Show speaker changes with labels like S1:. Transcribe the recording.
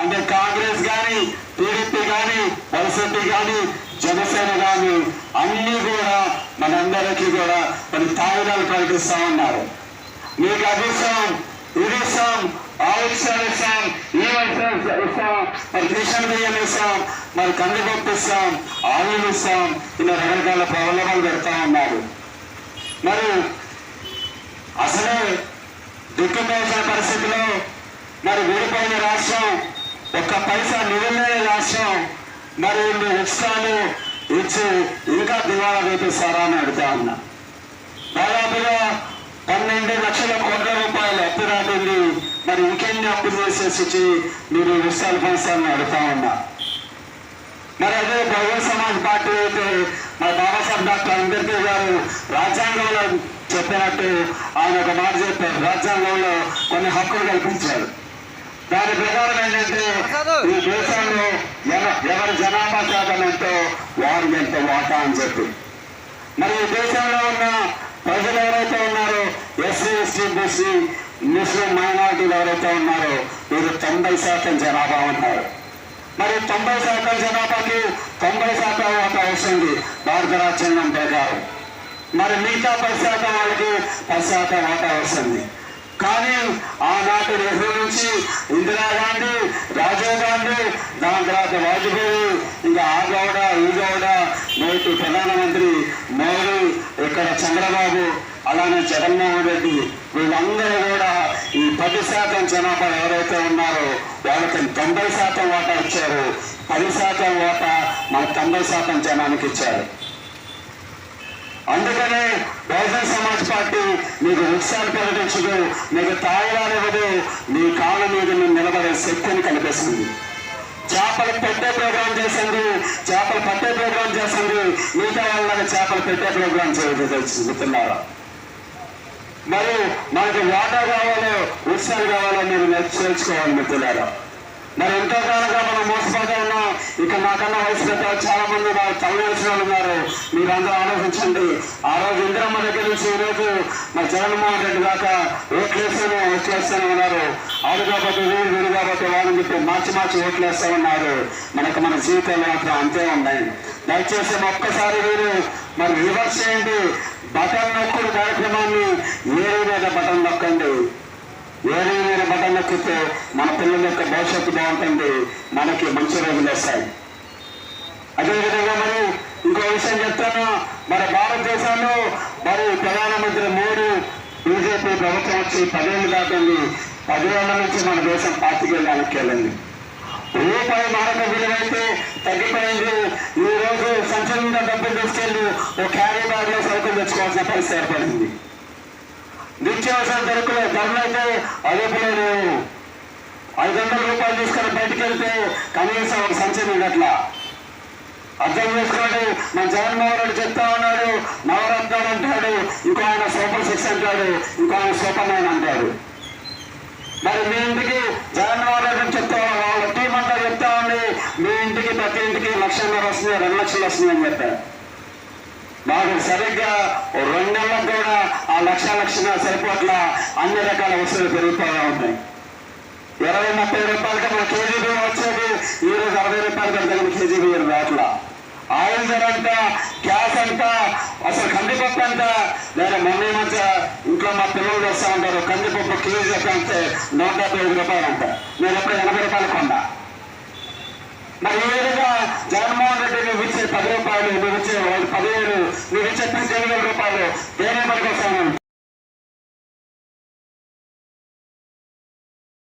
S1: అంటే కాంగ్రెస్ కానీ, టీడీపీ కానీ, వైసీపీ కానీ, జనసేన కానీ అన్ని కూడా మనందరికీ కూడా కొన్ని తాయిదాలు ప్రకటిస్తా ఉన్నారు. మీకు అది ఇస్తాం, ఇది ఇస్తాం, ఆ విషయాలు ఇస్తాం, ఈ విషయాలు ఇస్తాం, మరి రేషన్ బియ్యం ఇస్తాం, మరి కందిపప్పు ఇస్తాం, ఆవులు ఇస్తాం, ఇలా రకరకాల ప్రబలమాలు పెడతా ఉన్నారు. మరి అసలే దిక్కుమోసిన పరిస్థితిలో మరి విడిపోయిన రాష్ట్రం, ఒక్క పైసా నిధులే రాష్ట్రం, మరి వీళ్ళు ఉత్సాహాలు ఇచ్చి ఇంకా దివాళా వేపిస్తారా అని అడుగుతా ఉన్నా. దాదాపుగా 12 లక్షల కోట్ల రూపాయలు అప్పు రాబడింది. మరి ఇంకెన్ని అప్పు చేసేసి మీరు ఉత్సాహాలు పంచాలని అడుగుతా ఉన్నా. మరి అదే బహుజన్ సమాజ్ పార్టీ అయితే మరి బాబాసాహెబ్ డాక్టర్ అంబేద్కర్ గారు రాజ్యాంగంలో చెప్పినట్టు ఆయన ఒక మాట చెప్పారు. రాజ్యాంగంలో కొన్ని హక్కులు కల్పించారు. దాని ప్రకారం ఏంటంటే ఈ దేశంలో ఎవరి జనాభా శాతం ఎంతో వారు ఎంతో వాటా అని చెప్పి, మరి ఈ దేశంలో ఉన్న ప్రజలు ఎవరైతే ఉన్నారో ఎస్సీ, ఎస్టీ, బీసీ, ముస్లిం మైనారిటీలు ఎవరైతే ఉన్నారో వీరు 90% జనాభా ఉన్నారు. మరి 90% జనాభాకి 90% వాటా వస్తుంది భారత రాజ్యాంగం ప్రకారం. మరి మిగతా 10% వాళ్ళకి 10% వాటా వస్తుంది. కానీ ఆనాటి నెహ్రూ నుంచి ఇందిరాగాంధీ, రాజీవ్ గాంధీ, దాని తర్వాత వాజ్పేయి, ఇంకా ఆ గౌడ, ఈ గౌడ, నేటి ప్రధానమంత్రి మోడీ, ఇక్కడ చంద్రబాబు, అలానే జగన్మోహన్ రెడ్డి, వీళ్ళందరూ కూడా ఈ 10% జనాభా ఎవరైతే ఉన్నారో వాళ్ళకి 90% వాటా ఇచ్చారు. 10% వాటా మన 90% జనానికి ఇచ్చారు. అందుకనే బహుజన్ సమాజ్ పార్టీ మీకు ఉత్సాహాలు ప్రకటించదు, మీకు తాయిలానివ్వదు, మీ కాళ్ళ మీద నిలబడే శక్తిని కనిపిస్తుంది. చేపలు పెట్టే ప్రోగ్రాం చేసింది, చేపలు పట్టే ప్రోగ్రాం చేసింది, మిగతా వాళ్ళకి చేపలు పెట్టే ప్రోగ్రాం చెబుతున్నారా? మరి మనకి వాటా కావాలో ఉత్సాహాలు కావాలో మీరు నేర్చుకోవాలి మిత్రులారా. మరి ఎంతో కాలంగా మనం మోసపోతా ఉన్నాం. ఇక నాకన్నా వయసు పెద్ద చాలా మంది తమిళనాడు వాళ్ళు ఉన్నారు. మీరందరూ ఆలోచించండి. ఆ రోజు ఇందిరమ్మ దగ్గర నుంచి ఈ రోజు మా జగన్మోహన్ రెడ్డి దాకా ఓట్లేస్తాను ఉన్నారు. ఆడు కాబట్టి వీడు కాబట్టి వాళ్ళని చెప్పి మార్చి ఓట్లేస్తా ఉన్నారు. మనకు మన జీవితాలు మాత్రం అంతే ఉన్నాయి. దయచేసి ఒక్కసారి వీరు మరి రివర్స్ చేయండి. బటన్ నొక్కుడు కార్యక్రమాన్ని ఏరి మీద బటన్ నొక్కండి. ఏరి మీద బటన్ నొక్కితే మన పిల్లల యొక్క భవిష్యత్తు బాగుంటుంది, మనకి మంచి రోజులు వస్తాయి. అదేవిధంగా మరి ఇంకో విషయం చెప్తాను. మన భారతదేశంలో మరి ప్రధానమంత్రి మోడీ బీజేపీ ప్రభుత్వం వచ్చి 10 ఏళ్ళు దాటింది. 10 ఏళ్ల నుంచి మన దేశం 25 ఏళ్ళు వెనక్కి వెళ్ళింది. రూపాయి మారక విలువైతే తగ్గిపోయింది. ఈ రోజు సంచలనంగా డబ్బులు తీసుకెళ్లి ఓ క్యారీ బ్యాగ్ లో సరుకులు తెచ్చుకోవాల్సిన పరిస్థితి ఏర్పడింది. నిత్యావసర ధరలు అయితే అదుపులేదు. 500 రూపాయలు తీసుకొని బయటకు వెళ్తే కనీసం ఒక సంచి ఉండట్లా. అర్థం చేసుకోండి. మన జగన్మోహన్ రెడ్డి చెప్తా ఉన్నాడు, నవరత్నాలు అంటాడు, ఇంకో ఆయన సూపర్ 6 అంటాడు, ఇంకో ఆయన సూపర్ 9 అంటాడు. మరి మీ ఇంటికి జగన్మోహన్ రెడ్డి చెప్తా వాళ్ళ టీం అంతా చెప్తా ఉంది, మీ ఇంటికి ప్రతి ఇంటికి 1.5 లక్షలు వస్తుంది, 2 లక్షలు వస్తుంది అని చెప్పారు. మాకు సరిగ్గా 2 నెలలకు కూడా ఆ లక్ష సరిపోట్ల అన్ని రకాల వస్తువులు పెరిగిపోతూ ఉంటాయి. 20-30 రూపాయలకి మన కేజీ బియ్యం వచ్చేది ఈ రోజు 60 రూపాయలకి అంతగా కేజీ బియ్యం రాట్లా. ఆయిల్ ధర అంట, గ్యాస్ అంట, అసలు కందిపప్పు అంట. నేను మొన్న మధ్య ఇంట్లో మా పిల్లలు వస్తూ ఉంటారు, కందిపప్పు కేజీ అంటే 175 రూపాయలు అంట. నేను ఎప్పుడు 80 రూపాయలు కొన్నా. మరి ఈ విధంగా జగన్మోహన్ రెడ్డి నువ్వు ఇచ్చే 10 రూపాయలు, నువ్వు ఇచ్చే 10,000, నువ్వు ఇచ్చే 15,000 రూపాయలు దేని మనకు